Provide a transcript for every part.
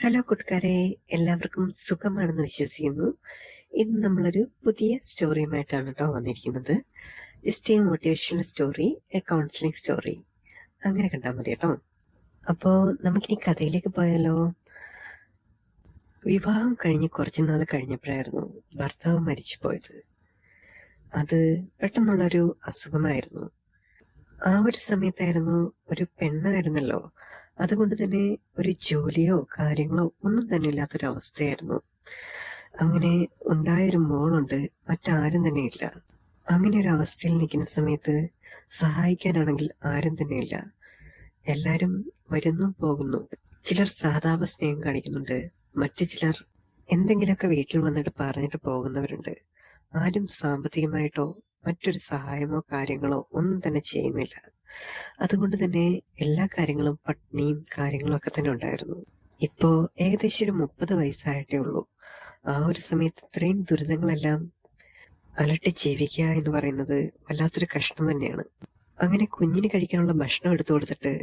Hello കൂട്ടുകാരെ, എല്ലാവർക്കും സുഖമാണെന്ന് വിശ്വസിക്കുന്നു. ഇന്ന് നമ്മളൊരു പുതിയ സ്റ്റോറിയുമായിട്ടാണ് കേട്ടോ വന്നിരിക്കുന്നത്. Just A motivational story, A counselling story, അങ്ങനെ കണ്ടാൽ മതി കേട്ടോ. അപ്പോൾ നമുക്കിനി കഥയിലേക്ക് പോയാലോ. വിവാഹം കഴിഞ്ഞ് കുറച്ച് നാൾ കഴിഞ്ഞപ്പോഴായിരുന്നു ഭർത്താവ് മരിച്ചു പോയത്. അത് പെട്ടെന്നുള്ളൊരു അസുഖമായിരുന്നു. ആ ഒരു സമയത്തായിരുന്നു, ഒരു പെണ്ണായിരുന്നല്ലോ, അതുകൊണ്ട് തന്നെ ഒരു ജോലിയോ കാര്യങ്ങളോ ഒന്നും തന്നെ ഇല്ലാത്തൊരവസ്ഥയായിരുന്നു. അങ്ങനെ ഉണ്ടായൊരു മോളുണ്ട്, മറ്റാരും തന്നെ ഇല്ല. അങ്ങനെ ഒരു അവസ്ഥയിൽ നിൽക്കുന്ന സമയത്ത് സഹായിക്കാനാണെങ്കിൽ ആരും തന്നെ ഇല്ല. എല്ലാരും വരുന്നു പോകുന്നു. ചിലർ സഹതാപ സ്നേഹം കാണിക്കുന്നുണ്ട്, മറ്റു ചിലർ എന്തെങ്കിലുമൊക്കെ വീട്ടിൽ വന്നിട്ട് പറഞ്ഞിട്ട് പോകുന്നവരുണ്ട്. ആരും സാമ്പത്തികമായിട്ടോ മറ്റൊരു സഹായമോ കാര്യങ്ങളോ ഒന്നും തന്നെ ചെയ്യുന്നില്ല. അതുകൊണ്ട് തന്നെ എല്ലാ കാര്യങ്ങളും പട്ടിണിയും കാര്യങ്ങളും ഒക്കെ തന്നെ ഉണ്ടായിരുന്നു. ഇപ്പോ ഏകദേശം ഒരു 30 വയസ്സായിട്ടേ ഉള്ളൂ. ആ ഒരു സമയത്ത് ഇത്രയും ദുരിതങ്ങളെല്ലാം അലട്ടി ജീവിക്കുക എന്ന് പറയുന്നത് വല്ലാത്തൊരു കഷ്ടം തന്നെയാണ്. അങ്ങനെ കുഞ്ഞിന് കഴിക്കാനുള്ള ഭക്ഷണം എടുത്തു കൊടുത്തിട്ട്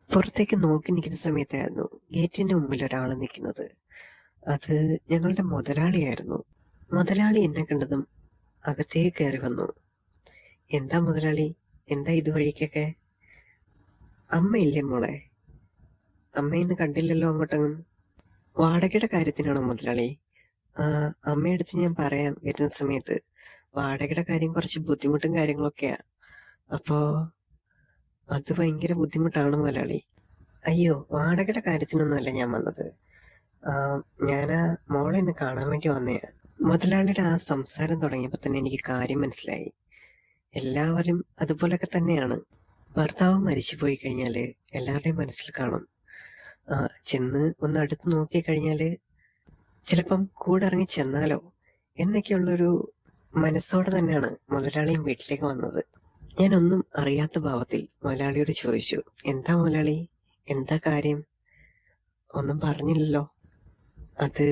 പുറത്തേക്ക് നോക്കി നിൽക്കുന്ന സമയത്തായിരുന്നു ഗേറ്റിന്റെ മുമ്പിൽ ഒരാൾ നിൽക്കുന്നത്. അത് ഞങ്ങളുടെ മുതലാളിയായിരുന്നു. മുതലാളി എന്നെ കണ്ടതും അകത്തേക്ക് കയറി വന്നു. എന്താ മുതലാളി, എന്താ ഇതുവഴിക്കൊക്കെ? അമ്മയില്ലേ മോളെ? അമ്മയിന്ന് കണ്ടില്ലല്ലോ അങ്ങോട്ടങ്ങും. വാടകയുടെ കാര്യത്തിനാണോ മുതലാളി? അമ്മയടുത്ത് ഞാൻ പറയാം വരുന്ന സമയത്ത്. വാടകയുടെ കാര്യം കുറച്ച് ബുദ്ധിമുട്ടും കാര്യങ്ങളൊക്കെയാ. അപ്പോ അത് ഭയങ്കര ബുദ്ധിമുട്ടാണ് മുതലാളി. അയ്യോ, വാടകയുടെ കാര്യത്തിനൊന്നുമല്ല ഞാൻ വന്നത്. ഞാനാ മോളെ ഇന്ന് കാണാൻ വേണ്ടി വന്നയാ. മുതലാളിയുടെ ആ സംസാരം തുടങ്ങിയപ്പോൾ തന്നെ എനിക്ക് കാര്യം മനസ്സിലായി. എല്ലാവരും അതുപോലൊക്കെ തന്നെയാണ്. ഭർത്താവ് മരിച്ചു പോയി കഴിഞ്ഞാല് എല്ലാവരുടെയും മനസ്സിൽ കാണും. ചെന്ന് ഒന്ന് അടുത്ത് നോക്കി കഴിഞ്ഞാല് ചിലപ്പം കൂടെ ഇറങ്ങി ചെന്നാലോ എന്നൊക്കെയുള്ളൊരു മനസ്സോടെ തന്നെയാണ് മുതലാളിയും വീട്ടിലേക്ക് വന്നത്. ഞാനൊന്നും അറിയാത്ത ഭാവത്തിൽ മുതലാളിയോട് ചോദിച്ചു, എന്താ മുതലാളി, എന്താ കാര്യം? ഒന്നും പറഞ്ഞില്ലല്ലോ. അത്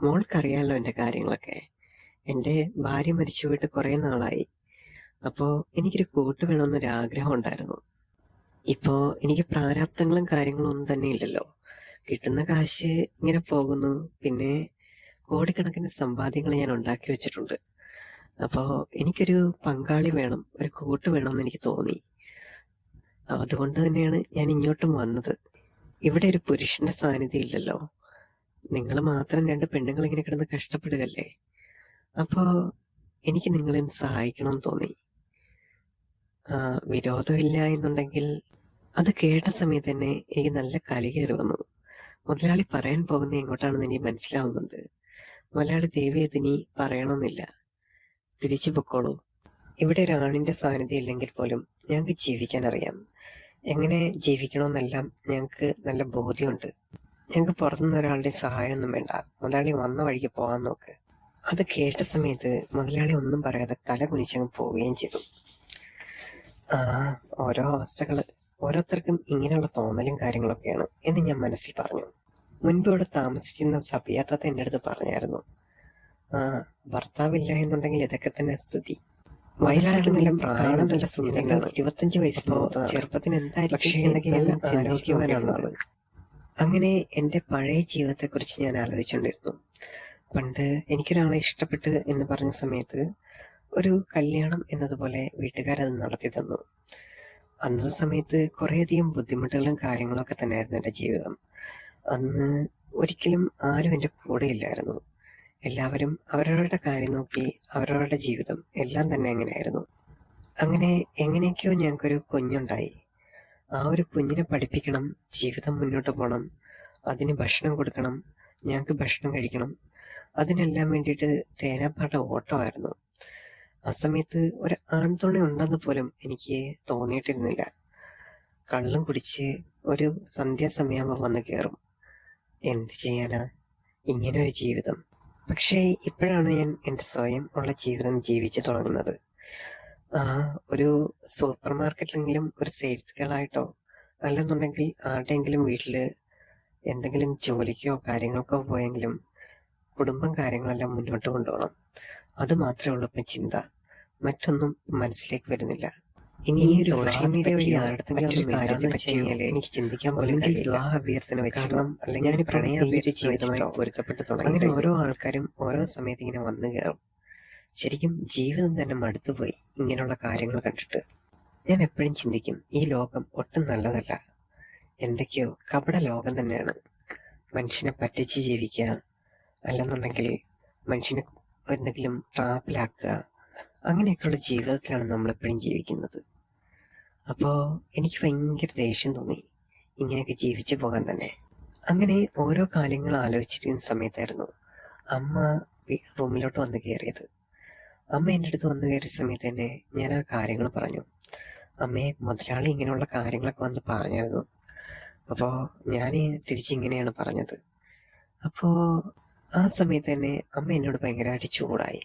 മോൾക്കറിയാലോ എൻ്റെ കാര്യങ്ങളൊക്കെ. എൻ്റെ ഭാര്യ മരിച്ചു പോയിട്ട് കുറേ നാളായി. അപ്പോൾ എനിക്കൊരു കൂട്ട് വേണമെന്നൊരാഗ്രഹം ഉണ്ടായിരുന്നു. ഇപ്പോൾ എനിക്ക് പ്രാരാബ്ദങ്ങളും കാര്യങ്ങളും ഒന്നും തന്നെ ഇല്ലല്ലോ. കിട്ടുന്ന കാശ് ഇങ്ങനെ പോകുന്നു. പിന്നെ കോടിക്കണക്കിന് സമ്പാദ്യങ്ങൾ ഞാൻ ഉണ്ടാക്കി വെച്ചിട്ടുണ്ട്. അപ്പോൾ എനിക്കൊരു പങ്കാളി വേണം, ഒരു കൂട്ട് വേണമെന്ന് എനിക്ക് തോന്നി. അതുകൊണ്ട് തന്നെയാണ് ഞാൻ ഇങ്ങോട്ടും വന്നത്. ഇവിടെ ഒരു പുരുഷന്റെ സാന്നിധ്യം ഇല്ലല്ലോ. നിങ്ങൾ മാത്രം 2 പെണ്ണുങ്ങൾ ഇങ്ങനെ കിടന്ന് കഷ്ടപ്പെടുകയല്ലേ. അപ്പോൾ എനിക്ക് നിങ്ങളെ സഹായിക്കണമെന്ന് തോന്നി. വിരോധമില്ല എന്നുണ്ടെങ്കിൽ. അത് കേട്ട സമയത്ത് തന്നെ എനിക്ക് നല്ല കലി കയറി വന്നു. മുതലാളി പറയാൻ പോകുന്നത് എങ്ങോട്ടാണെന്ന് എനിക്ക് മനസ്സിലാവുന്നുണ്ട്. മുതലാളി ദൈവത്തിനി പറയണമെന്നില്ല, തിരിച്ചു പൊക്കോളൂ. ഇവിടെ ഒരാണിന്റെ സാന്നിധ്യം ഇല്ലെങ്കിൽ പോലും ഞങ്ങൾക്ക് ജീവിക്കാൻ അറിയാം. എങ്ങനെ ജീവിക്കണമെന്നെല്ലാം ഞങ്ങൾക്ക് നല്ല ബോധ്യമുണ്ട്. ഞങ്ങൾക്ക് പുറത്തുനിന്ന് ഒരാളുടെ സഹായമൊന്നും വേണ്ട. മുതലാളി വന്ന വഴിക്ക് പോകാൻ നോക്ക്. അത് കേട്ട സമയത്ത് മുതലാളി ഒന്നും പറയാതെ തല കുനിച്ചങ്ങ് പോവുകയും ചെയ്തു. ഓരോ അവസ്ഥകള്, ഓരോരുത്തർക്കും ഇങ്ങനെയുള്ള തോന്നലും കാര്യങ്ങളൊക്കെയാണ് എന്ന് ഞാൻ മനസ്സിൽ പറഞ്ഞു. മുൻപ് ഇവിടെ താമസിച്ചിരുന്ന സബിയാത്ത എൻ്റെ അടുത്ത് പറഞ്ഞായിരുന്നു, ഭർത്താവില്ല എന്നുണ്ടെങ്കിൽ ഇതൊക്കെ തന്നെ സ്ഥിതി. വയസ്സാകുന്നില്ല, പ്രായം നല്ല സുന്ദരനാണ്, 25 വയസ്സിനോ ചെറുപ്പത്തിന് എന്തായിരിക്കും എന്നൊക്കെ എല്ലാം ആലോചിക്കുവാനാണ്. അങ്ങനെ എൻ്റെ പഴയ ജീവിതത്തെക്കുറിച്ച് ഞാൻ ആലോചിച്ചുകൊണ്ടിരുന്നു. പണ്ട് എനിക്കൊരാളെ ഇഷ്ടപ്പെട്ട് എന്ന് പറഞ്ഞ സമയത്ത് ഒരു കല്യാണം എന്നതുപോലെ വീട്ടുകാരത് നടത്തി തന്നു. അന്നത്തെ സമയത്ത് കുറേയധികം ബുദ്ധിമുട്ടുകളും കാര്യങ്ങളൊക്കെ തന്നെയായിരുന്നു എൻ്റെ ജീവിതം. അന്ന് ഒരിക്കലും ആരും എൻ്റെ കൂടെ ഇല്ലായിരുന്നു. എല്ലാവരും അവരവരുടെ കാര്യം നോക്കി അവരവരുടെ ജീവിതം എല്ലാം തന്നെ എങ്ങനെയായിരുന്നു. അങ്ങനെ എങ്ങനെയൊക്കെയോ ഞങ്ങൾക്കൊരു കുഞ്ഞുണ്ടായി. ആ ഒരു കുഞ്ഞിനെ പഠിപ്പിക്കണം, ജീവിതം മുന്നോട്ട് പോകണം, അതിന് ഭക്ഷണം കൊടുക്കണം, ഞങ്ങൾക്ക് ഭക്ഷണം കഴിക്കണം. അതിനെല്ലാം വേണ്ടിയിട്ട് തേനാപ്പാട്ട ഓട്ടമായിരുന്നു. ആ സമയത്ത് ഒരു ആൺതുണ ഉണ്ടെന്ന് പോലും എനിക്ക് തോന്നിയിട്ടിരുന്നില്ല. കള്ളും കുടിച്ച് ഒരു സന്ധ്യാസമയമാകുമ്പോൾ വന്ന് കയറും. എന്ത് ചെയ്യാനാ ഇങ്ങനൊരു ജീവിതം. പക്ഷേ ഇപ്പോഴാണ് ഞാൻ എൻ്റെ സ്വയം ഉള്ള ജീവിതം ജീവിച്ചു തുടങ്ങുന്നത്. ഒരു സൂപ്പർ മാർക്കറ്റിലെങ്കിലും ഒരു സെയിൽസ് ഗേളായിട്ടോ അല്ലെന്നുണ്ടെങ്കിൽ ആരുടെയെങ്കിലും വീട്ടിൽ എന്തെങ്കിലും ജോലിക്കോ കാര്യങ്ങൾക്കോ പോയെങ്കിലും കുടുംബം കാര്യങ്ങളെല്ലാം മുന്നോട്ട് കൊണ്ടുപോകണം. അത് മാത്രമേ ഉള്ളൂ ഇപ്പം ചിന്ത. മറ്റൊന്നും മനസ്സിലേക്ക് വരുന്നില്ല. ഇനി ഈ ഒരു സോഷ്യൽ മീഡിയ വഴി ആരുടെങ്കിലും ഒരു കാര്യത്തെ പറ്റി എനിക്ക് ചിന്തിക്കാൻ പോലും വിവാഹ അഭ്യർത്ഥന വെച്ചിടണം, അല്ലെങ്കിൽ ഞാൻ പ്രണയ അഭ്യർത്ഥന ജീവിതമായി പൊരുത്തപ്പെട്ട് തുടങ്ങി. അങ്ങനെ ഓരോ ആൾക്കാരും ഓരോ സമയത്ത് ഇങ്ങനെ വന്നു കയറും. ശരിക്കും ജീവിതം തന്നെ മടുത്തുപോയി ഇങ്ങനെയുള്ള കാര്യങ്ങൾ കണ്ടിട്ട്. ഞാൻ എപ്പോഴും ചിന്തിക്കും, ഈ ലോകം ഒട്ടും നല്ലതല്ല, എന്തൊക്കെയോ കപട ലോകം തന്നെയാണ്. മനുഷ്യനെ പറ്റിച്ച് ജീവിക്കുക, അല്ലെന്നുണ്ടെങ്കിൽ മനുഷ്യനെ എന്തെങ്കിലും ട്രാപ്പിലാക്കുക, അങ്ങനെയൊക്കെയുള്ള ജീവിതത്തിലാണ് നമ്മളെപ്പോഴും ജീവിക്കുന്നത്. അപ്പോൾ എനിക്ക് ഭയങ്കര ദേഷ്യം തോന്നി ഇങ്ങനെയൊക്കെ ജീവിച്ചു പോകാൻ തന്നെ. അങ്ങനെ ഓരോ കാര്യങ്ങൾ ആലോചിച്ചിരിക്കുന്ന സമയത്തായിരുന്നു അമ്മ റൂമിലോട്ട് വന്ന് കയറിയത്. അമ്മ എൻ്റെ അടുത്ത് വന്ന് കയറിയ സമയത്ത് തന്നെ ഞാൻ ആ കാര്യങ്ങൾ പറഞ്ഞു. അമ്മയെ മുതലാളി ഇങ്ങനെയുള്ള കാര്യങ്ങളൊക്കെ വന്ന് പറഞ്ഞായിരുന്നു. അപ്പോൾ ഞാൻ തിരിച്ചിങ്ങനെയാണ് പറഞ്ഞത്. അപ്പോൾ ആ സമയത്ത് തന്നെ അമ്മ എന്നോട് ഭയങ്കരമായിട്ട് ചൂടായി.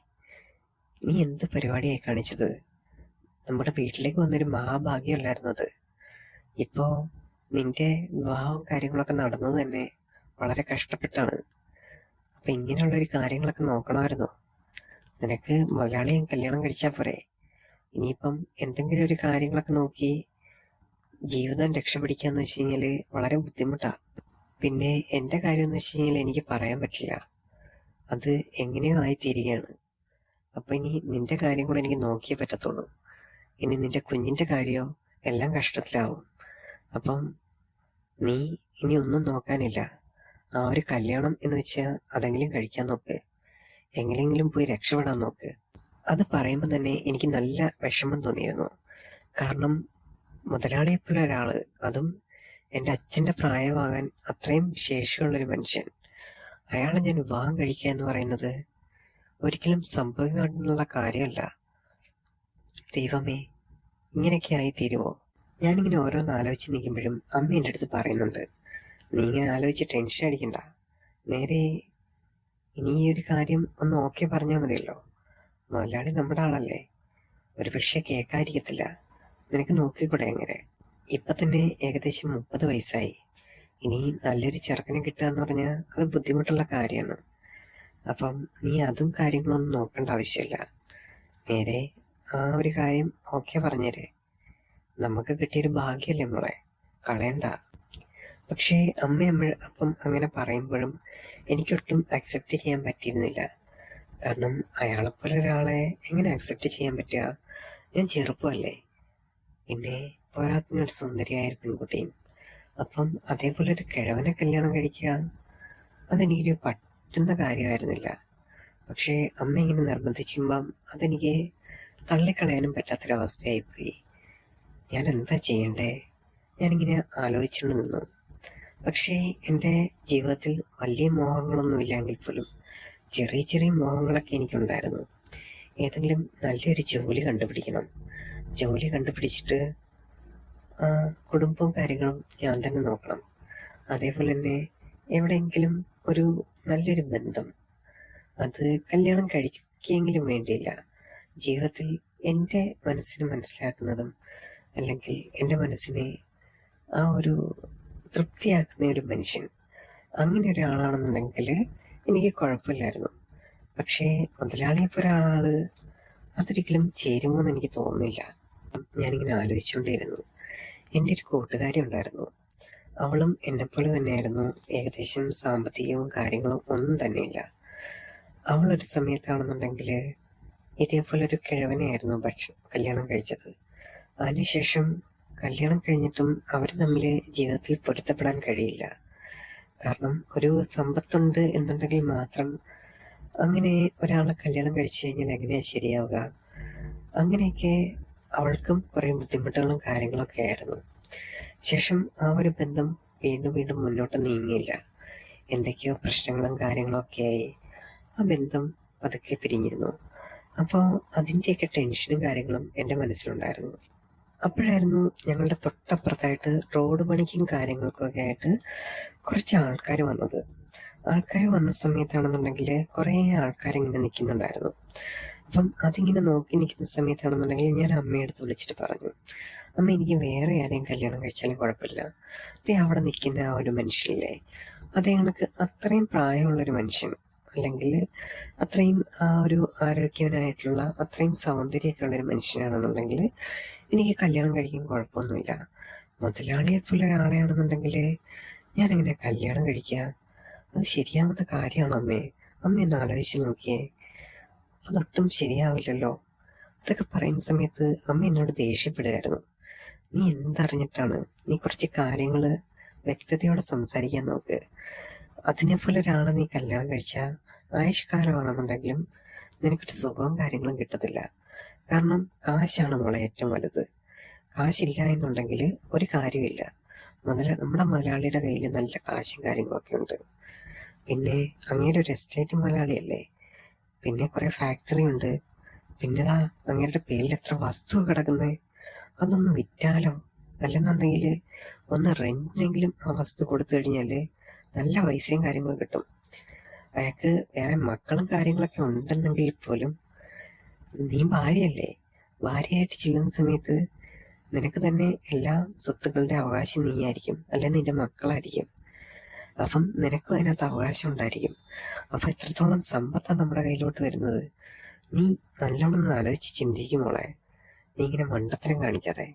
നീ എന്ത് പരിപാടിയായി കാണിച്ചത്? നമ്മുടെ വീട്ടിലേക്ക് വന്നൊരു മഹാഭാഗ്യമല്ലായിരുന്നു അത്. ഇപ്പോൾ നിന്റെ വിവാഹവും കാര്യങ്ങളൊക്കെ നടന്നത് തന്നെ വളരെ കഷ്ടപ്പെട്ടാണ്. അപ്പം ഇങ്ങനെയുള്ളൊരു കാര്യങ്ങളൊക്കെ നോക്കണമായിരുന്നോ? നിനക്ക് മുതലാളിയെ കല്യാണം കഴിച്ചാൽ പോരെ? ഇനിയിപ്പം എന്തെങ്കിലും ഒരു കാര്യങ്ങളൊക്കെ നോക്കി ജീവിതം രക്ഷപ്പെടിക്കാന്ന് വെച്ച് കഴിഞ്ഞാൽ വളരെ ബുദ്ധിമുട്ടാണ്. പിന്നെ എൻ്റെ കാര്യം എന്ന് വെച്ച് കഴിഞ്ഞാൽ എനിക്ക് പറയാൻ പറ്റില്ല, അത് എങ്ങനെയോ ആയിത്തീരുകയാണ്. അപ്പം ഇനി നിന്റെ കാര്യം കൂടെ എനിക്ക് നോക്കിയേ പറ്റത്തുള്ളൂ. ഇനി നിന്റെ കുഞ്ഞിൻ്റെ കാര്യമോ എല്ലാം കഷ്ടത്തിലാവും. അപ്പം നീ ഇനി ഒന്നും നോക്കാനില്ല, ആ ഒരു കല്യാണം എന്ന് വെച്ചാൽ അതെങ്കിലും കഴിക്കാൻ നോക്ക്, എങ്ങനെയെങ്കിലും പോയി രക്ഷപ്പെടാൻ നോക്ക്. അത് പറയുമ്പോൾ തന്നെ എനിക്ക് നല്ല വിഷമം തോന്നിയിരുന്നു. കാരണം മുതലാളിയെപ്പോലെ ഒരാൾ, അതും എൻ്റെ അച്ഛൻ്റെ പ്രായമാകാൻ അത്രയും ശേഷിയുള്ളൊരു മനുഷ്യൻ, അയാളെ ഞാൻ വിവാഹം കഴിക്കുക എന്ന് പറയുന്നത് ഒരിക്കലും സംഭവിക്കാനുള്ള കാര്യമല്ല. ദൈവമേ, ഇങ്ങനെയൊക്കെ ആയി തീരുമോ? ഞാനിങ്ങനെ ഓരോന്ന് ആലോചിച്ച് നിൽക്കുമ്പോഴും അമ്മ എൻ്റെ അടുത്ത് പറയുന്നുണ്ട്, നീ ഇങ്ങനെ ആലോചിച്ച് ടെൻഷൻ അടിക്കണ്ട, നേരെ ഇനി ഈ ഒരു കാര്യം ഒന്ന് ഓക്കെ പറഞ്ഞാൽ മതിയല്ലോ. മുതലാളി നമ്മുടെ ആളല്ലേ, ഒരു പക്ഷേ കേൾക്കാതിരിക്കത്തില്ല, നിനക്ക് നോക്കിക്കൂടെ? എങ്ങനെ ഇപ്പം തന്നെ ഏകദേശം 30 വയസ്സായി. ഇനി നല്ലൊരു ചെറുക്കനെ കിട്ടുക എന്ന് പറഞ്ഞാൽ അത് ബുദ്ധിമുട്ടുള്ള കാര്യമാണ്. അപ്പം നീ അതും കാര്യങ്ങളൊന്നും നോക്കേണ്ട ആവശ്യമില്ല, നേരെ ആ ഒരു കാര്യം ഓക്കെ പറഞ്ഞേരെ. നമുക്ക് കിട്ടിയൊരു ഭാഗ്യമല്ലേ മോളെ, കളയണ്ട. പക്ഷേ അമ്മ അപ്പം അങ്ങനെ പറയുമ്പോഴും എനിക്കൊട്ടും അക്സെപ്റ്റ് ചെയ്യാൻ പറ്റിയിരുന്നില്ല. കാരണം അയാളെപ്പോലെ ഒരാളെ എങ്ങനെ അക്സെപ്റ്റ് ചെയ്യാൻ പറ്റുക? ഞാൻ ചെറുപ്പമല്ലേ, പിന്നെ പോരാത്തിനൊരു സുന്ദരിയായ പെൺകുട്ടിയും. അപ്പം അതേപോലെ ഒരു കിഴവനെ കല്യാണം കഴിക്കുക അതെനിക്കൊരു പറ്റുന്ന കാര്യമായിരുന്നില്ല. പക്ഷേ അമ്മ ഇങ്ങനെ നിർബന്ധിച്ചുമ്പം അതെനിക്ക് തള്ളിക്കളയാനും പറ്റാത്തൊരവസ്ഥയായിപ്പോയി. ഞാൻ എന്താ ചെയ്യണ്ടേ? ഞാനിങ്ങനെ ആലോചിച്ചുകൊണ്ട് നിന്നു. പക്ഷേ എൻ്റെ ജീവിതത്തിൽ വലിയ മോഹങ്ങളൊന്നുമില്ലെങ്കിൽ പോലും ചെറിയ ചെറിയ മോഹങ്ങളൊക്കെ എനിക്കുണ്ടായിരുന്നു. ഏതെങ്കിലും നല്ലൊരു ജോലി കണ്ടുപിടിക്കണം, ജോലി കണ്ടുപിടിച്ചിട്ട് കുടുംബവും കാര്യങ്ങളും ഞാൻ തന്നെ നോക്കണം. അതേപോലെ തന്നെ എവിടെയെങ്കിലും ഒരു നല്ലൊരു ബന്ധം, അത് കല്യാണം കഴിക്കെങ്കിലും വേണ്ടിയില്ല, ജീവിതത്തിൽ എൻ്റെ മനസ്സിന് മനസ്സിലാക്കുന്നതും അല്ലെങ്കിൽ എൻ്റെ മനസ്സിനെ ആ ഒരു തൃപ്തിയാക്കുന്ന ഒരു മനുഷ്യൻ, അങ്ങനെ ഒരാളാണെന്നുണ്ടെങ്കിൽ എനിക്ക് കുഴപ്പമില്ലായിരുന്നു. പക്ഷേ മുതലാളിയെപ്പോലെ ഒരാൾ അതൊരിക്കലും ചേരുമോ എന്ന് എനിക്ക് തോന്നുന്നില്ല. ഞാനിങ്ങനെ ആലോചിച്ചുകൊണ്ടിരുന്നു. എൻ്റെ ഒരു കൂട്ടുകാരി ഉണ്ടായിരുന്നു, അവളും എന്നെപ്പോലെ തന്നെയായിരുന്നു. ഏകദേശം സാമ്പത്തികവും കാര്യങ്ങളും ഒന്നും തന്നെയില്ല. അവളൊരു സമയത്താണെന്നുണ്ടെങ്കിൽ ഇതേപോലൊരു കിഴവനെയായിരുന്നു കല്യാണം കഴിച്ചത്. അതിനുശേഷം കല്യാണം കഴിഞ്ഞിട്ടും അവർ തമ്മിൽ ജീവിതത്തിൽ പൊരുത്തപ്പെടാൻ കഴിയില്ല. കാരണം ഒരു സമ്പത്തുണ്ട് എന്നുണ്ടെങ്കിൽ മാത്രം അങ്ങനെ ഒരാളെ കല്യാണം കഴിച്ചു കഴിഞ്ഞാൽ എങ്ങനെയാണ് ശരിയാവുക? അങ്ങനെയൊക്കെ അവൾക്കും കുറേ ബുദ്ധിമുട്ടുകളും കാര്യങ്ങളൊക്കെ ആയിരുന്നു. ശേഷം ആ ഒരു ബന്ധം വീണ്ടും വീണ്ടും മുന്നോട്ട് നീങ്ങിയില്ല. എന്തൊക്കെയോ പ്രശ്നങ്ങളും കാര്യങ്ങളൊക്കെ ആയി ആ ബന്ധം പതുക്കെ പിരിഞ്ഞിരുന്നു. അപ്പോൾ അതിൻ്റെയൊക്കെ ടെൻഷനും കാര്യങ്ങളും എൻ്റെ മനസ്സിലുണ്ടായിരുന്നു. അപ്പോഴായിരുന്നു ഞങ്ങളുടെ തൊട്ടപ്പുറത്തായിട്ട് റോഡ് പണിക്കും കാര്യങ്ങൾക്കൊക്കെ ആയിട്ട് കുറച്ച് ആൾക്കാർ വന്നത്. ആൾക്കാർ വന്ന സമയത്താണെന്നുണ്ടെങ്കിൽ കുറേ ആൾക്കാരിങ്ങനെ നിൽക്കുന്നുണ്ടായിരുന്നു. അപ്പം അതിങ്ങനെ നോക്കി നിൽക്കുന്ന സമയത്താണെന്നുണ്ടെങ്കിൽ ഞാൻ അമ്മയെടുത്ത് വിളിച്ചിട്ട് പറഞ്ഞു, അമ്മ എനിക്ക് വേറെ ആരെയും കല്യാണം കഴിച്ചാലും കുഴപ്പമില്ല, അതേ അവിടെ നിൽക്കുന്ന ആ ഒരു മനുഷ്യനില്ലേ, അതേ കണക്ക് അത്രയും പ്രായമുള്ളൊരു മനുഷ്യൻ, അല്ലെങ്കിൽ അത്രയും ആ ഒരു ആരോഗ്യവനായിട്ടുള്ള അത്രയും സൗന്ദര്യമൊക്കെ ഉള്ളൊരു മനുഷ്യനാണെന്നുണ്ടെങ്കിൽ എനിക്ക് കല്യാണം കഴിക്കാൻ കുഴപ്പമൊന്നുമില്ല. മുതലാളിയെപ്പോലെ ഒരാളെയാണെന്നുണ്ടെങ്കിൽ ഞാനെങ്ങനെ കല്യാണം കഴിക്കുക? അത് ശരിയാവുന്ന കാര്യമാണോ അമ്മേ? അമ്മ ഒന്ന് ആലോചിച്ച് നോക്കിയേ. അതൊട്ടും ശരിയാവില്ലല്ലോ. അതൊക്കെ പറയുന്ന സമയത്ത് അമ്മ എന്നോട് ദേഷ്യപ്പെടുമായിരുന്നു. നീ എന്തറിഞ്ഞിട്ടാണ്? നീ കുറച്ച് കാര്യങ്ങൾ വ്യക്തതയോടെ സംസാരിക്കാൻ നോക്ക്. അതിനെപ്പോലെ ഒരാളെ നീ കല്യാണം കഴിച്ചാൽ ആയുഷ്കാലമാണെന്നുണ്ടെങ്കിലും നിനക്കൊരു സുഖവും കാര്യങ്ങളും കിട്ടത്തില്ല. കാരണം കാശാണ് മോളെ ഏറ്റവും വലുത്. കാശില്ല എന്നുണ്ടെങ്കിൽ ഒരു കാര്യമില്ല. നമ്മുടെ മുതലാളിയുടെ കയ്യിൽ നല്ല കാശും കാര്യങ്ങളൊക്കെ ഉണ്ട്. പിന്നെ അങ്ങേരെ ഒരു എസ്റ്റേറ്റ് മുതലാളിയല്ലേ. പിന്നെ കുറെ ഫാക്ടറി ഉണ്ട്. പിന്നെതാ അങ്ങേരുടെ പേരിൽ എത്ര വസ്തു കിടക്കുന്നേ. അതൊന്ന് വിറ്റാലോ? അല്ലെന്നുണ്ടെങ്കിൽ ഒന്ന് റെന്റിനെങ്കിലും ആ വസ്തു കൊടുത്തു കഴിഞ്ഞാൽ നല്ല പൈസയും കാര്യങ്ങളും കിട്ടും. അയാൾക്ക് വേറെ മക്കളും കാര്യങ്ങളൊക്കെ ഉണ്ടെന്നെങ്കിൽ പോലും നീ ഭാര്യയല്ലേ. ഭാര്യയായിട്ട് ചെല്ലുന്ന സമയത്ത് നിനക്ക് തന്നെ എല്ലാ സ്വത്തുക്കളുടെ അവകാശം നീയായിരിക്കും, അല്ലെ നിന്റെ മക്കളായിരിക്കും. അപ്പം നിനക്കും അതിനകത്ത് അവകാശം ഉണ്ടായിരിക്കും. അപ്പം എത്രത്തോളം സമ്പത്താണ് നമ്മുടെ കയ്യിലോട്ട് വരുന്നത്? നീ നല്ലോണം ഒന്ന് ആലോചിച്ച് ചിന്തിക്കും മോളെ. നീ ഇങ്ങനെ മണ്ടത്തരം കാണിക്കാതെ.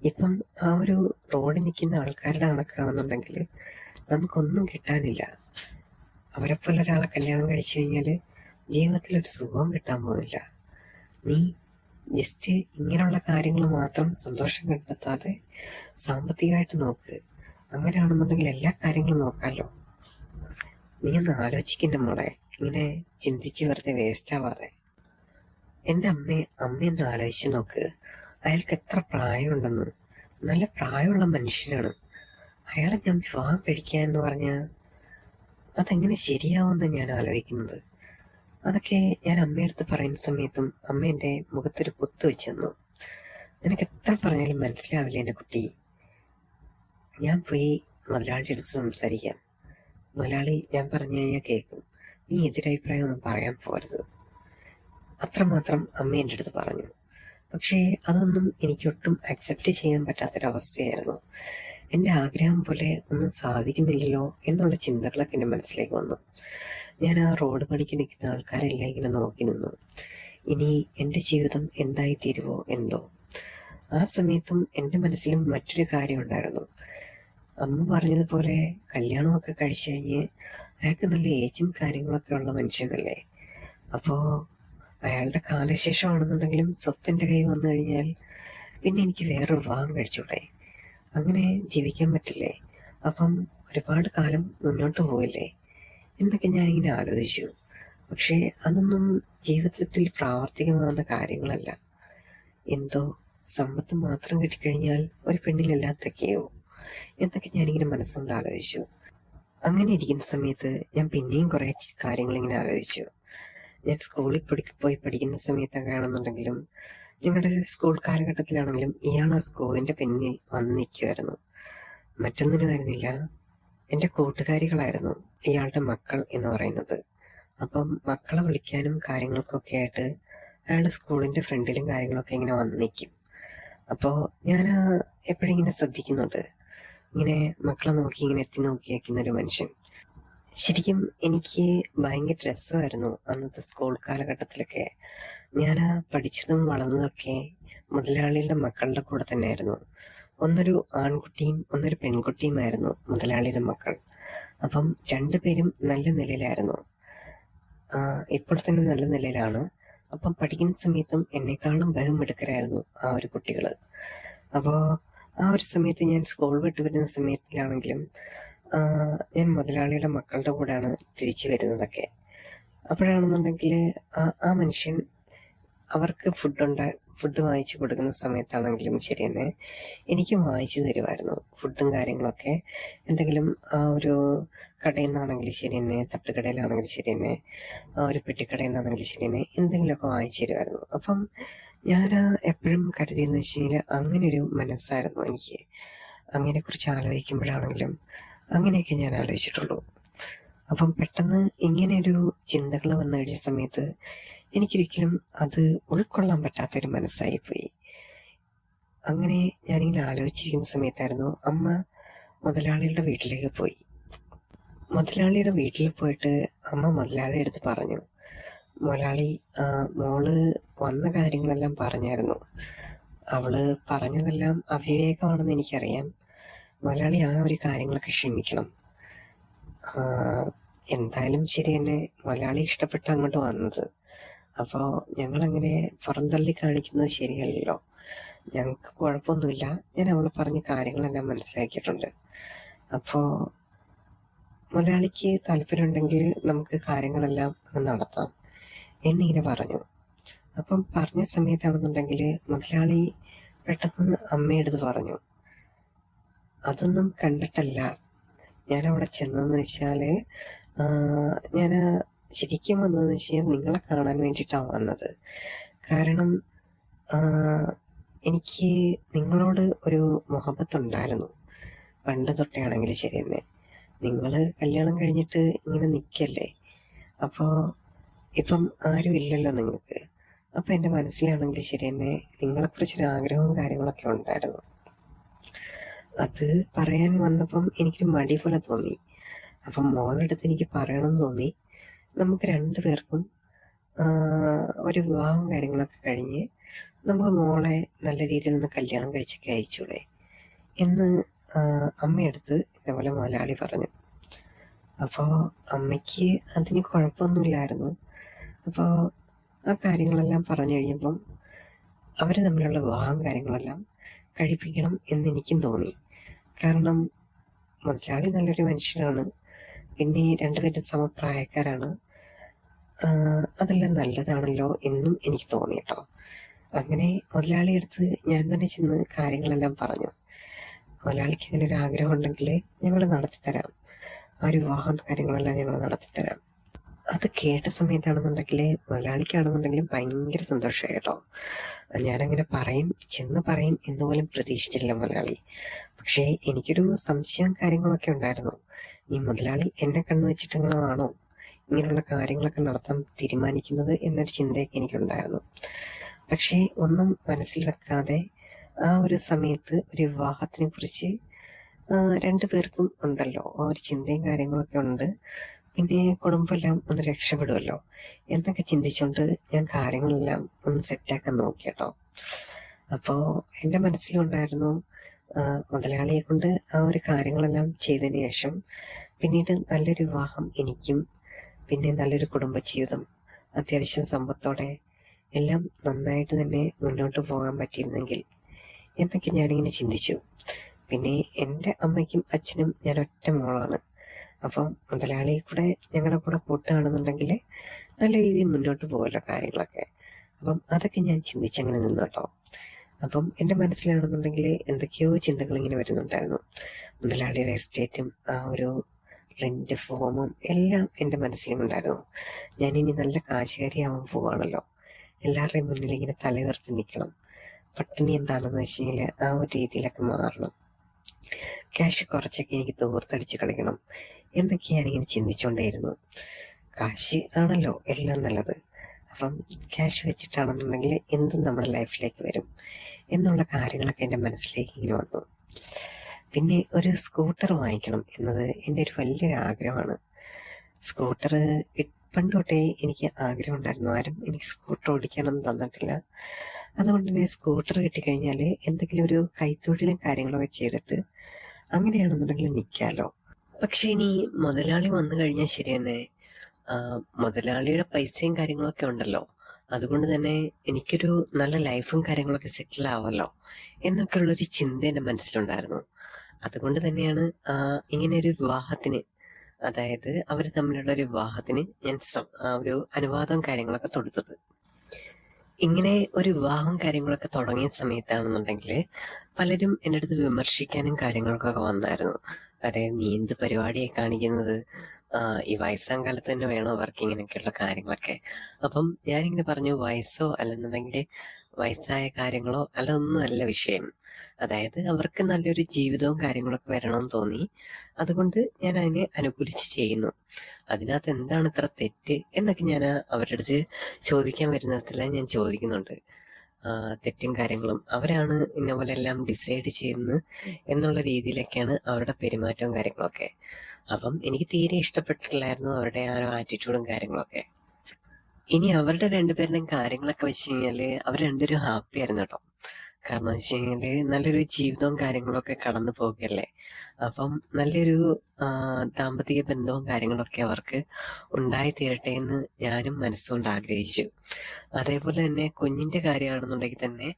ഇപ്പം ആ ഒരു റോഡിൽ നിൽക്കുന്ന ആൾക്കാരുടെ കണക്കാണെന്നുണ്ടെങ്കിൽ നമുക്കൊന്നും കിട്ടാനില്ല. അവരെപ്പോലെ ഒരാളെ കല്യാണം കഴിച്ചു കഴിഞ്ഞാൽ ജീവിതത്തിലൊരു സുഖവും കിട്ടാൻ പോകുന്നില്ല. നീ ജസ്റ്റ് ഇങ്ങനെയുള്ള കാര്യങ്ങൾ മാത്രം സന്തോഷം കണ്ടെത്താതെ സാമ്പത്തികമായിട്ട് നോക്ക്. അങ്ങനെയാണെന്നുണ്ടെങ്കിൽ എല്ലാ കാര്യങ്ങളും നോക്കാമല്ലോ. നീ ഒന്ന് ആലോചിക്കണ്ട മോളെ. ഇങ്ങനെ ചിന്തിച്ച് വെറുതെ വേസ്റ്റ് ആവാതെ. എൻ്റെ അമ്മയൊന്ന് ആലോചിച്ച് നോക്ക്. അയാൾക്ക് എത്ര പ്രായമുണ്ടെന്ന്. നല്ല പ്രായമുള്ള മനുഷ്യനാണ്. അയാളെ ഞാൻ വിവാഹം കഴിക്കുക എന്ന് പറഞ്ഞാൽ അതെങ്ങനെ ശരിയാവുമെന്ന് ഞാൻ ആലോചിക്കുന്നത്. അതൊക്കെ ഞാൻ അമ്മയടുത്ത് പറയുന്ന സമയത്തും അമ്മ എൻ്റെ മുഖത്തൊരു കുത്ത് വെച്ച് തന്നു. നിനക്ക് എത്ര പറഞ്ഞാലും മനസ്സിലാവില്ല എൻ്റെ കുട്ടി. ഞാൻ പോയി മുതലാളിയുടെ അടുത്ത് സംസാരിക്കാം. മുതലാളി ഞാൻ പറഞ്ഞു കഴിഞ്ഞാൽ കേൾക്കും. നീ എതിരഭിപ്രായം ഒന്നും പറയാൻ പോരുത്. അത്രമാത്രം അമ്മ എൻ്റെ അടുത്ത് പറഞ്ഞു. പക്ഷേ അതൊന്നും എനിക്കൊട്ടും അക്സെപ്റ്റ് ചെയ്യാൻ പറ്റാത്തൊരവസ്ഥയായിരുന്നു. എൻ്റെ ആഗ്രഹം പോലെ ഒന്നും സാധിക്കുന്നില്ലല്ലോ എന്നുള്ള ചിന്തകളൊക്കെ എൻ്റെ മനസ്സിലേക്ക് വന്നു. ഞാൻ ആ റോഡ് പണിക്ക് നിൽക്കുന്ന ആൾക്കാരെല്ലാം ഇങ്ങനെ നോക്കി നിന്നു. ഇനി എൻ്റെ ജീവിതം എന്തായി തീരുവോ എന്തോ. ആ സമയത്തും എൻ്റെ മനസ്സിലും മറ്റൊരു കാര്യം ഉണ്ടായിരുന്നു. അമ്മ പറഞ്ഞതുപോലെ കല്യാണമൊക്കെ കഴിച്ചു കഴിഞ്ഞ് അയാൾക്ക് നല്ല ഏജും കാര്യങ്ങളൊക്കെ ഉള്ള മനുഷ്യനല്ലേ. അപ്പോൾ അയാളുടെ കാലശേഷമാണെന്നുണ്ടെങ്കിലും സ്വത്തിൻ്റെ കൈ വന്നു കഴിഞ്ഞാൽ പിന്നെ എനിക്ക് വേറൊരു വിവാഹം കഴിച്ചൂടെ? അങ്ങനെ ജീവിക്കാൻ പറ്റില്ലേ? അപ്പം ഒരുപാട് കാലം മുന്നോട്ട് പോവില്ലേ എന്നൊക്കെ ഞാനിങ്ങനെ ആലോചിച്ചു. പക്ഷേ അതൊന്നും ജീവിതത്തിൽ പ്രാവർത്തികമാകുന്ന കാര്യങ്ങളല്ല. എന്തോ സമ്പത്ത് മാത്രം കിട്ടിക്കഴിഞ്ഞാൽ ഒരു പെണ്ണിലെല്ലാത്തൊക്കെയോ എന്നൊക്കെ ഞാനിങ്ങനെ മനസ്സുകൊണ്ട് ആലോചിച്ചു. അങ്ങനെ ഇരിക്കുന്ന സമയത്ത് ഞാൻ പിന്നെയും കുറേ കാര്യങ്ങളിങ്ങനെ ആലോചിച്ചു. ഞാൻ സ്കൂളിൽ പോയി പഠിക്കുന്ന സമയത്തൊക്കെ ആണെന്നുണ്ടെങ്കിലും ഞങ്ങളുടെ സ്കൂൾ കാലഘട്ടത്തിലാണെങ്കിലും ഇയാൾ ആ സ്കൂളിൻ്റെ പിന്നിൽ വന്ന് നിൽക്കുമായിരുന്നു. മറ്റൊന്നിനും ആയിരുന്നില്ല, എൻ്റെ കൂട്ടുകാരികളായിരുന്നു ഇയാളുടെ മക്കൾ എന്ന് പറയുന്നത്. അപ്പം മക്കളെ വിളിക്കാനും കാര്യങ്ങൾക്കൊക്കെ ആയിട്ട് അയാൾ സ്കൂളിൻ്റെ ഫ്രണ്ടിലും കാര്യങ്ങളൊക്കെ ഇങ്ങനെ വന്ന് നിൽക്കും. അപ്പോൾ ഞാൻ എപ്പോഴും ഇങ്ങനെ ശ്രദ്ധിക്കുന്നുണ്ട്, ഇങ്ങനെ മക്കളെ നോക്കി ഇങ്ങനെ എത്തി നോക്കി വയ്ക്കുന്നൊരു മനുഷ്യൻ. ശരിക്കും എനിക്ക് ഭയങ്കര രസമായിരുന്നു അന്നത്തെ സ്കൂൾ കാലഘട്ടത്തിലൊക്കെ. ഞാൻ പഠിച്ചതും വളർന്നതൊക്കെ മുതലാളിയുടെ മക്കളുടെ കൂടെ തന്നെയായിരുന്നു. ഒന്നൊരു ആൺകുട്ടിയും ഒന്നൊരു പെൺകുട്ടിയുമായിരുന്നു മുതലാളിയുടെ മക്കൾ. അപ്പം രണ്ടുപേരും നല്ല നിലയിലായിരുന്നു. ഇപ്പോൾ തന്നെ നല്ല നിലയിലാണ്. അപ്പം പഠിക്കുന്ന സമയത്തും എന്നെക്കാളും ബഹുമിടുക്കരായിരുന്നു ആ ഒരു കുട്ടികൾ. അപ്പോൾ ആ ഒരു സമയത്ത് ഞാൻ സ്കൂൾ വിട്ട് വരുന്ന സമയത്തിലാണെങ്കിലും ഞാൻ മുതലാളിയുടെ മക്കളുടെ കൂടെയാണ് തിരിച്ചു വരുന്നതൊക്കെ. അപ്പോഴാണെന്നുണ്ടെങ്കിൽ ആ മനുഷ്യൻ അവർക്ക് ഫുഡ് വാങ്ങിച്ചു കൊടുക്കുന്ന സമയത്താണെങ്കിലും ശരി തന്നെ എനിക്കും വാങ്ങിച്ചു തരുമായിരുന്നു ഫുഡും കാര്യങ്ങളൊക്കെ. എന്തെങ്കിലും ആ ഒരു കടയിൽ നിന്നാണെങ്കിലും ശരി തന്നെ, തട്ടുകടയിലാണെങ്കിലും ശരി തന്നെ, ആ ഒരു പെട്ടിക്കടയിൽ നിന്നാണെങ്കിലും ശരി തന്നെ എന്തെങ്കിലുമൊക്കെ വാങ്ങിച്ചു തരുമായിരുന്നു. അപ്പം ഞാൻ എപ്പോഴും കരുതിയെന്ന് വെച്ച് കഴിഞ്ഞാൽ അങ്ങനെ ഒരു മനസ്സായിരുന്നു എനിക്ക്. അങ്ങനെക്കുറിച്ച് ആലോചിക്കുമ്പോഴാണെങ്കിലും അങ്ങനെയൊക്കെ ഞാൻ ആലോചിച്ചിട്ടുള്ളൂ. അപ്പം പെട്ടെന്ന് ഇങ്ങനെയൊരു ചിന്തകൾ വന്നു കഴിഞ്ഞ സമയത്ത് എനിക്കൊരിക്കലും അത് ഉൾക്കൊള്ളാൻ പറ്റാത്തൊരു മനസ്സായിപ്പോയി. അങ്ങനെ ഞാനിങ്ങനെ ആലോചിച്ചിരിക്കുന്ന സമയത്തായിരുന്നു അമ്മ മുതലാളിയുടെ വീട്ടിലേക്ക് പോയി. മുതലാളിയുടെ വീട്ടിൽ പോയിട്ട് അമ്മ മുതലാളിയുടെ അടുത്ത് പറഞ്ഞു, മുതലാളി, മോള് വന്ന കാര്യങ്ങളെല്ലാം പറഞ്ഞായിരുന്നു. അവള് പറഞ്ഞതെല്ലാം അവിവേകമാണെന്ന് എനിക്കറിയാം. മുതലാളി ആ ഒരു കാര്യങ്ങളൊക്കെ ക്ഷമിക്കണം. എന്തായാലും ശരി തന്നെ, മുതലാളി ഇഷ്ടപ്പെട്ട് അങ്ങോട്ട് വന്നത്. അപ്പോൾ ഞങ്ങളങ്ങനെ പുറന്തള്ളി കാണിക്കുന്നത് ശരിയല്ലല്ലോ. ഞങ്ങൾക്ക് കുഴപ്പമൊന്നുമില്ല. ഞാൻ അവൾ പറഞ്ഞ കാര്യങ്ങളെല്ലാം മനസ്സിലാക്കിയിട്ടുണ്ട്. അപ്പോൾ മുതലാളിക്ക് താല്പര്യമുണ്ടെങ്കിൽ നമുക്ക് കാര്യങ്ങളെല്ലാം നടത്താം എന്നിങ്ങനെ പറഞ്ഞു. അപ്പം പറഞ്ഞ സമയത്താണെന്നുണ്ടെങ്കിൽ മുതലാളി പെട്ടെന്ന് അമ്മയെടുത്ത് പറഞ്ഞു, അതൊന്നും കണ്ടിട്ടല്ല ഞാൻ അവിടെ ചെന്നതെന്ന് വെച്ചാൽ, ഞാൻ ശരിക്കും വന്നതെന്ന് വെച്ചാൽ നിങ്ങളെ കാണാൻ വേണ്ടിയിട്ടാണ് വന്നത്. കാരണം എനിക്ക് നിങ്ങളോട് ഒരു മുഹബത്തുണ്ടായിരുന്നു, പണ്ട് തൊട്ടേ ആണെങ്കിൽ ശരി തന്നെ. നിങ്ങൾ കല്യാണം കഴിഞ്ഞിട്ട് ഇങ്ങനെ നിൽക്കല്ലേ, അപ്പോൾ ഇപ്പം ആരും ഇല്ലല്ലോ നിങ്ങൾക്ക്. അപ്പം എൻ്റെ മനസ്സിലാണെങ്കിൽ ശരി തന്നെ നിങ്ങളെക്കുറിച്ചൊരു ആഗ്രഹവും കാര്യങ്ങളൊക്കെ ഉണ്ടായിരുന്നു. അത് പറയാൻ വന്നപ്പം എനിക്കൊരു മടി പോലെ തോന്നി. അപ്പം മോളെടുത്ത് എനിക്ക് പറയണമെന്ന് തോന്നി. നമുക്ക് രണ്ടുപേർക്കും ഒരു വിവാഹം കാര്യങ്ങളൊക്കെ കഴിഞ്ഞ് നമുക്ക് മോളെ നല്ല രീതിയിൽ നിന്ന് കല്യാണം കഴിച്ചൊക്കെ അയച്ചൂടെ എന്ന് അമ്മയെടുത്ത് ഇതേപോലെ മുതലാളി പറഞ്ഞു. അപ്പോൾ അമ്മയ്ക്ക് അതിന് കുഴപ്പമൊന്നുമില്ലായിരുന്നു. അപ്പോൾ ആ കാര്യങ്ങളെല്ലാം പറഞ്ഞു കഴിഞ്ഞപ്പം അവർ തമ്മിലുള്ള വിവാഹം കാര്യങ്ങളെല്ലാം കഴിപ്പിക്കണം എന്നെനിക്കും തോന്നി. കാരണം മുതലാളി നല്ലൊരു മനുഷ്യനാണ്, പിന്നെ രണ്ടുപേരും സമപ്രായക്കാരാണ്. അതെല്ലാം നല്ലതാണല്ലോ എന്നും എനിക്ക് തോന്നി കേട്ടോ. അങ്ങനെ മുതലാളി അടുത്ത് ഞാൻ തന്നെ ചെന്ന് കാര്യങ്ങളെല്ലാം പറഞ്ഞു. മുതലാളിക്ക് അങ്ങനെ ഒരു ആഗ്രഹം ഉണ്ടെങ്കിൽ ഞങ്ങൾ നടത്തിത്തരാം, ആ ഒരു വിവാഹം കാര്യങ്ങളെല്ലാം ഞങ്ങൾ നടത്തിത്തരാം. അത് കേട്ട സമയത്താണെന്നുണ്ടെങ്കിൽ മുതലാളിക്കാണെന്നുണ്ടെങ്കിലും ഭയങ്കര സന്തോഷമായി കേട്ടോ. ഞാനങ്ങനെ ചെന്ന് പറയും എന്നുപോലും പ്രതീക്ഷിച്ചില്ല മുതലാളി. പക്ഷേ എനിക്കൊരു സംശയവും കാര്യങ്ങളൊക്കെ ഉണ്ടായിരുന്നു. ഈ മുതലാളി എന്നെ കണ്ണു വെച്ചിട്ടാണോ ഇങ്ങനെയുള്ള കാര്യങ്ങളൊക്കെ നടത്താൻ തീരുമാനിക്കുന്നത് എന്നൊരു ചിന്തയൊക്കെ എനിക്കുണ്ടായിരുന്നു. പക്ഷേ ഒന്നും മനസ്സിൽ വെക്കാതെ ആ ഒരു സമയത്ത് ഒരു വിവാഹത്തിനെ കുറിച്ച് രണ്ടുപേർക്കും ഉണ്ടല്ലോ ആ ഒരു ചിന്തയും കാര്യങ്ങളൊക്കെ ഉണ്ട്. പിന്നെ കുടുംബമെല്ലാം ഒന്ന് രക്ഷപ്പെടുമല്ലോ എന്നൊക്കെ ചിന്തിച്ചുകൊണ്ട് ഞാൻ കാര്യങ്ങളെല്ലാം ഒന്ന് സെറ്റാക്കാൻ നോക്കി കേട്ടോ. അപ്പോൾ എൻ്റെ മനസ്സിലുണ്ടായിരുന്നു, മുതലാളിയെ കൊണ്ട് ആ ഒരു കാര്യങ്ങളെല്ലാം ചെയ്തതിന് ശേഷം പിന്നീട് നല്ലൊരു വിവാഹം എനിക്കും, പിന്നെ നല്ലൊരു കുടുംബജീവിതം അത്യാവശ്യം സമ്പത്തോടെ എല്ലാം നന്നായിട്ട് തന്നെ മുന്നോട്ട് പോകാൻ പറ്റിയിരുന്നെങ്കിൽ എന്നൊക്കെ ഞാനിങ്ങനെ ചിന്തിച്ചു. പിന്നെ എൻ്റെ അമ്മയ്ക്കും അച്ഛനും ഞാൻ ഒറ്റ മോളാണ്. അപ്പം മുതലാളിയെ കൂടെ ഞങ്ങളുടെ കൂടെ കൂട്ടുകയാണെന്നുണ്ടെങ്കിൽ നല്ല രീതിയിൽ മുന്നോട്ട് പോകുമല്ലോ കാര്യങ്ങളൊക്കെ. അപ്പം അതൊക്കെ ഞാൻ ചിന്തിച്ചങ്ങനെ നിന്നു കേട്ടോ. അപ്പം എൻ്റെ മനസ്സിലാണെന്നുണ്ടെങ്കിൽ എന്തൊക്കെയോ ചിന്തകൾ ഇങ്ങനെ വരുന്നുണ്ടായിരുന്നു. മുതലാളിയുടെ എസ്റ്റേറ്റും ആ ഒരു റെന്റ് ഫോമും എല്ലാം എൻ്റെ മനസ്സിലും ഉണ്ടായിരുന്നു. ഞാനിനി നല്ല കാശുകാരിയാവാൻ പോവാണല്ലോ, എല്ലാവരുടെയും മുന്നിൽ ഇങ്ങനെ തലയുയർത്തി നിൽക്കണം, പട്ടിണി എന്താണെന്ന് വെച്ച് കഴിഞ്ഞാൽ ആ ഒരു രീതിയിലൊക്കെ മാറണം, ക്യാഷ് കുറച്ചൊക്കെ എനിക്ക് തോർത്തടിച്ച് കളിക്കണം എന്നൊക്കെ ഞാനിങ്ങനെ ചിന്തിച്ചുകൊണ്ടേയിരുന്നു. കാശ് ആണല്ലോ എല്ലാം നല്ലത്. അപ്പം ക്യാഷ് വെച്ചിട്ടാണെന്നുണ്ടെങ്കിൽ എന്തും നമ്മുടെ ലൈഫിലേക്ക് വരും എന്നുള്ള കാര്യങ്ങളൊക്കെ എൻ്റെ മനസ്സിലേക്ക് ഇങ്ങനെ വന്നു. പിന്നെ ഒരു സ്കൂട്ടർ വാങ്ങിക്കണം എന്നത് എൻ്റെ ഒരു വലിയൊരു ആഗ്രഹമാണ്. സ്കൂട്ടർ പണ്ട് തൊട്ടേ എനിക്ക് ആഗ്രഹം ഉണ്ടായിരുന്നു. ആരും എനിക്ക് സ്കൂട്ടർ ഓടിക്കാനൊന്നും തന്നിട്ടില്ല. അതുകൊണ്ട് തന്നെ സ്കൂട്ടർ കിട്ടിക്കഴിഞ്ഞാൽ എന്തെങ്കിലും ഒരു കൈത്തൊഴിലും കാര്യങ്ങളൊക്കെ ചെയ്തിട്ട് അങ്ങനെയാണെന്നുണ്ടെങ്കിൽ നിൽക്കാമല്ലോ. പക്ഷെ ഇനി മുതലാളി വന്നു കഴിഞ്ഞാൽ ശരി തന്നെ, മുതലാളിയുടെ പൈസയും കാര്യങ്ങളൊക്കെ ഉണ്ടല്ലോ, അതുകൊണ്ട് തന്നെ എനിക്കൊരു നല്ല ലൈഫും കാര്യങ്ങളൊക്കെ സെറ്റിൽ ആവല്ലോ എന്നൊക്കെ ഉള്ളൊരു ചിന്ത എൻ്റെ മനസ്സിലുണ്ടായിരുന്നു. അതുകൊണ്ട് തന്നെയാണ് ഇങ്ങനെ ഒരു വിവാഹത്തിന്, അതായത് അവർ തമ്മിലുള്ള ഒരു വിവാഹത്തിന് ഞാൻ ഒരു അനുവാദം കാര്യങ്ങളൊക്കെ കൊടുത്തത്. ഇങ്ങനെ ഒരു വിവാഹം കാര്യങ്ങളൊക്കെ തുടങ്ങിയ സമയത്താണെന്നുണ്ടെങ്കിൽ പലരും എൻ്റെ അടുത്ത് വിമർശിക്കാനും കാര്യങ്ങൾക്കൊക്കെ വന്നായിരുന്നു. അതായത് നീ എന്ത് പരിപാടിയെ കാണിക്കുന്നത്, ഈ വയസ്സാം കാലത്ത് തന്നെ വേണോ അവർക്ക് ഇങ്ങനെയൊക്കെയുള്ള കാര്യങ്ങളൊക്കെ. അപ്പം ഞാനിങ്ങനെ പറഞ്ഞു, വയസ്സോ അല്ലെന്നുണ്ടെങ്കിൽ വയസ്സായ കാര്യങ്ങളോ ഒന്നും അല്ല വിഷയം. അതായത് അവർക്ക് നല്ലൊരു ജീവിതവും കാര്യങ്ങളൊക്കെ വരണമെന്ന് തോന്നി, അതുകൊണ്ട് ഞാൻ അതിനെ അനുകൂലിച്ച് ചെയ്യുന്നു. അതിനകത്ത് എന്താണ് ഇത്ര തെറ്റ് എന്നൊക്കെ ഞാൻ അവരുടെ അടുത്ത് ചോദിക്കാൻ വരുന്നിടത്തെല്ലാം ഞാൻ ചോദിക്കുന്നുണ്ട്. തെറ്റും കാര്യങ്ങളും അവരാണ് ഇന്ന പോലെ എല്ലാം ഡിസൈഡ് ചെയ്യുന്നത് എന്നുള്ള രീതിയിലൊക്കെയാണ് അവരുടെ പെരുമാറ്റവും കാര്യങ്ങളൊക്കെ. അപ്പം എനിക്ക് തീരെ ഇഷ്ടപ്പെട്ടിട്ടില്ലായിരുന്നു അവരുടെ ആ ഒരു ആറ്റിറ്റ്യൂഡും കാര്യങ്ങളൊക്കെ. ഇനി അവരുടെ രണ്ടുപേരുടെയും കാര്യങ്ങളൊക്കെ വെച്ച് കഴിഞ്ഞാല് അവർ രണ്ടുപേരും ഹാപ്പി ആയിരുന്നു കേട്ടോ. കാരണം വെച്ച് കഴിഞ്ഞാല് നല്ലൊരു ജീവിതവും കാര്യങ്ങളൊക്കെ കടന്നു പോകുകയല്ലേ. അപ്പം നല്ലൊരു ദാമ്പത്തിക ബന്ധവും കാര്യങ്ങളൊക്കെ അവർക്ക് ഉണ്ടായി തീരട്ടെ എന്ന് ഞാനും മനസ്സുകൊണ്ട് ആഗ്രഹിച്ചു. അതേപോലെ തന്നെ കുഞ്ഞിന്റെ കാര്യമാണെന്നുണ്ടെങ്കിൽ തന്നെ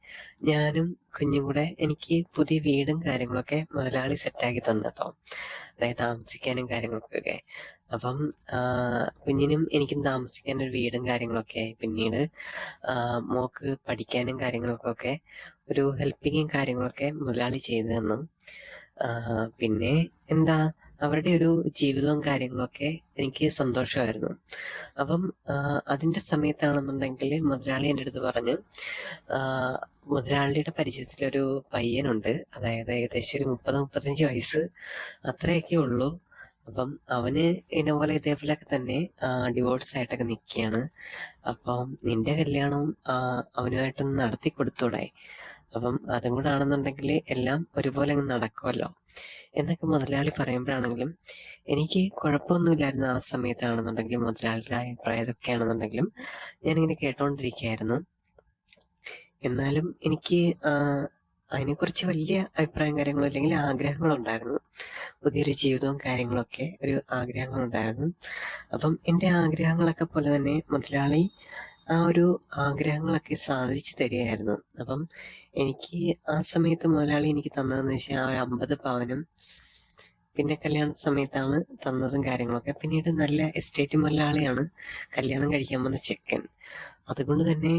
ഞാനും കുഞ്ഞും കൂടെ എനിക്ക് പുതിയ വീടും കാര്യങ്ങളൊക്കെ മുതലാളി സെറ്റാക്കി തന്നു കേട്ടോ. അതായത് താമസിക്കാനും കാര്യങ്ങൾക്കൊക്കെ. അപ്പം കുഞ്ഞിനും എനിക്കും താമസിക്കാൻ ഒരു വീടും കാര്യങ്ങളൊക്കെ ആയി. പിന്നീട് മോക്ക് പഠിക്കാനും കാര്യങ്ങൾക്കൊക്കെ ഒരു ഹെൽപ്പിങ്ങും കാര്യങ്ങളൊക്കെ മുതലാളി ചെയ്തു തന്നു. പിന്നെ എന്താ അവരുടെ ഒരു ജീവിതവും കാര്യങ്ങളൊക്കെ എനിക്ക് സന്തോഷമായിരുന്നു. അപ്പം അതിൻ്റെ സമയത്താണെന്നുണ്ടെങ്കിൽ മുതലാളി എൻ്റെ അടുത്ത് പറഞ്ഞു, മുതലാളിയുടെ പരിചയത്തിലൊരു പയ്യനുണ്ട്, അതായത് ഏകദേശം ഒരു 30-35 വയസ്സ് അത്രയൊക്കെ ഉള്ളൂ. അപ്പം അവന് പോലെ ഇതേപോലെയൊക്കെ തന്നെ ഡിവോഴ്സ് ആയിട്ടൊക്കെ നിൽക്കുകയാണ്. അപ്പം നിന്റെ കല്യാണവും അവനുമായിട്ടൊന്ന് നടത്തി കൊടുത്തൂടെ? അപ്പം അതും കൂടെ ആണെന്നുണ്ടെങ്കിൽ എല്ലാം ഒരുപോലെ അങ്ങ് നടക്കുമല്ലോ എന്നൊക്കെ മുതലാളി പറയുമ്പോഴാണെങ്കിലും എനിക്ക് കുഴപ്പമൊന്നുമില്ലായിരുന്നു. ആ സമയത്താണെന്നുണ്ടെങ്കിലും മുതലാളിയുടെ അഭിപ്രായം ഇതൊക്കെയാണെന്നുണ്ടെങ്കിലും ഞാനിങ്ങനെ കേട്ടോണ്ടിരിക്കുകയായിരുന്നു. എന്നാലും എനിക്ക് അതിനെക്കുറിച്ച് വലിയ അഭിപ്രായം കാര്യങ്ങളോ അല്ലെങ്കിൽ ആഗ്രഹങ്ങളുണ്ടായിരുന്നു. പുതിയൊരു ജീവിതവും കാര്യങ്ങളൊക്കെ ഒരു ആഗ്രഹങ്ങളുണ്ടായിരുന്നു. അപ്പം എൻ്റെ ആഗ്രഹങ്ങളൊക്കെ പോലെ തന്നെ മുതലാളി ആ ഒരു ആഗ്രഹങ്ങളൊക്കെ സാധിച്ചു തരികയായിരുന്നു. അപ്പം എനിക്ക് ആ സമയത്ത് മുതലാളി എനിക്ക് തന്നതെന്ന് വെച്ചാൽ ആ ഒരു 50 പവനും പിന്നെ കല്യാണ സമയത്താണ് തന്നതും കാര്യങ്ങളൊക്കെ. പിന്നീട് നല്ല എസ്റ്റേറ്റ് മുതലാളിയാണ് കല്യാണം കഴിക്കാൻ വന്ന ചെക്കൻ. അതുകൊണ്ട് തന്നെ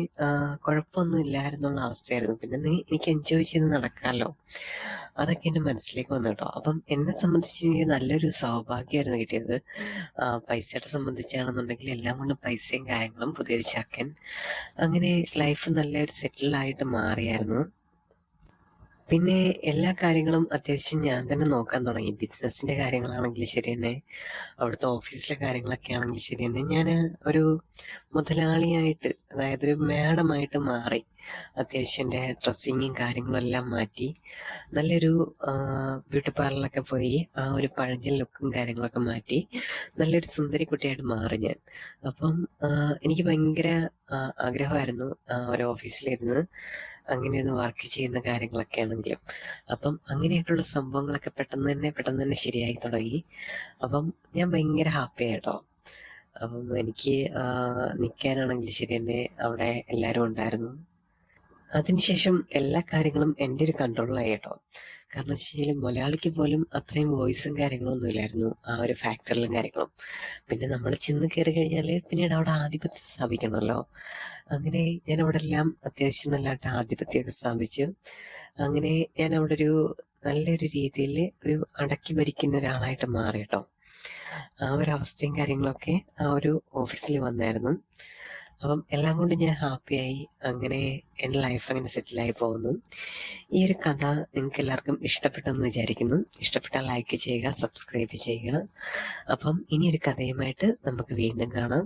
കുഴപ്പമൊന്നും ഇല്ലായിരുന്നുള്ള അവസ്ഥയായിരുന്നു. പിന്നെ എനിക്ക് എൻജോയ് ചെയ്ത് നടക്കാമല്ലോ, അതൊക്കെ എൻ്റെ മനസ്സിലേക്ക് വന്നു കേട്ടോ. അപ്പം എന്നെ സംബന്ധിച്ച് എനിക്ക് നല്ലൊരു സൗഭാഗ്യമായിരുന്നു കിട്ടിയത്. പൈസയുടെ സംബന്ധിച്ചാണെന്നുണ്ടെങ്കിൽ എല്ലാം കൊണ്ടും പൈസയും കാര്യങ്ങളും പുതിയൊരു ചെക്കൻ, അങ്ങനെ ലൈഫ് നല്ലൊരു സെറ്റിൽഡായിട്ട് മാറിയായിരുന്നു. പിന്നെ എല്ലാ കാര്യങ്ങളും അത്യാവശ്യം ഞാൻ തന്നെ നോക്കാൻ തുടങ്ങി. ബിസിനസ്സിന്റെ കാര്യങ്ങളാണെങ്കിൽ ശരി തന്നെ, അവിടുത്തെ ഓഫീസിലെ കാര്യങ്ങളൊക്കെ ആണെങ്കിൽ ശരി തന്നെ, ഞാൻ ഒരു മുതലാളിയായിട്ട്, അതായത് ഒരു മാഡമായിട്ട് മാറി. അത്യാവശ്യം എൻ്റെ ഡ്രസ്സിങ്ങും കാര്യങ്ങളും എല്ലാം മാറ്റി നല്ലൊരു ബ്യൂട്ടി പാർലറിലൊക്കെ പോയി ആ ഒരു പഴഞ്ചൻ ലുക്കും കാര്യങ്ങളൊക്കെ മാറ്റി നല്ലൊരു സുന്ദരി കുട്ടിയായിട്ട് മാറി ഞാൻ. അപ്പം എനിക്ക് ഭയങ്കര ആഗ്രഹമായിരുന്നു ഒരു ഓഫീസിലിരുന്ന് അങ്ങനെ ഒന്ന് വർക്ക് ചെയ്യുന്ന കാര്യങ്ങളൊക്കെ ആണെങ്കിലും. അപ്പം അങ്ങനെയൊക്കെയുള്ള സംഭവങ്ങളൊക്കെ പെട്ടെന്ന് തന്നെ ശരിയായി തുടങ്ങി. അപ്പം ഞാൻ ഭയങ്കര ഹാപ്പി ആയിട്ടോ. അപ്പം എനിക്ക് നിൽക്കാനാണെങ്കിൽ ശരി തന്നെ അവിടെ എല്ലാവരും ഉണ്ടായിരുന്നു. അതിനുശേഷം എല്ലാ കാര്യങ്ങളും എൻ്റെ ഒരു കൺട്രോളിലായി കേട്ടോ. കാരണം വെച്ചാൽ മലയാളിക്ക് പോലും അത്രയും വോയിസും കാര്യങ്ങളും ഒന്നും ഇല്ലായിരുന്നു ആ ഒരു ഫാക്ടറിലും കാര്യങ്ങളും. പിന്നെ നമ്മൾ ചെന്ന് കയറി കഴിഞ്ഞാൽ പിന്നീട് അവിടെ ആധിപത്യം സ്ഥാപിക്കണമല്ലോ. അങ്ങനെ ഞാൻ അവിടെ എല്ലാം അത്യാവശ്യം നല്ലതായിട്ട് ആധിപത്യമൊക്കെ സ്ഥാപിച്ചു. അങ്ങനെ ഞാൻ അവിടെ ഒരു നല്ലൊരു രീതിയിൽ ഒരു അടക്കി ഭരിക്കുന്ന ഒരാളായിട്ട് മാറി കേട്ടോ. ആ ഒരു അവസ്ഥയും കാര്യങ്ങളൊക്കെ ആ ഒരു ഓഫീസിൽ വന്നായിരുന്നു. അപ്പം എല്ലാം കൊണ്ട് ഞാൻ ഹാപ്പിയായി. അങ്ങനെ എൻ്റെ ലൈഫ് അങ്ങനെ സെറ്റിലായി പോകുന്നു. ഈ ഒരു കഥ നിങ്ങൾക്ക് എല്ലാവർക്കും ഇഷ്ടപ്പെട്ടെന്ന് വിചാരിക്കുന്നു. ഇഷ്ടപ്പെട്ടാൽ ലൈക്ക് ചെയ്യുക, സബ്സ്ക്രൈബ് ചെയ്യുക. അപ്പം ഇനിയൊരു കഥയുമായിട്ട് നമുക്ക് വീണ്ടും കാണാം.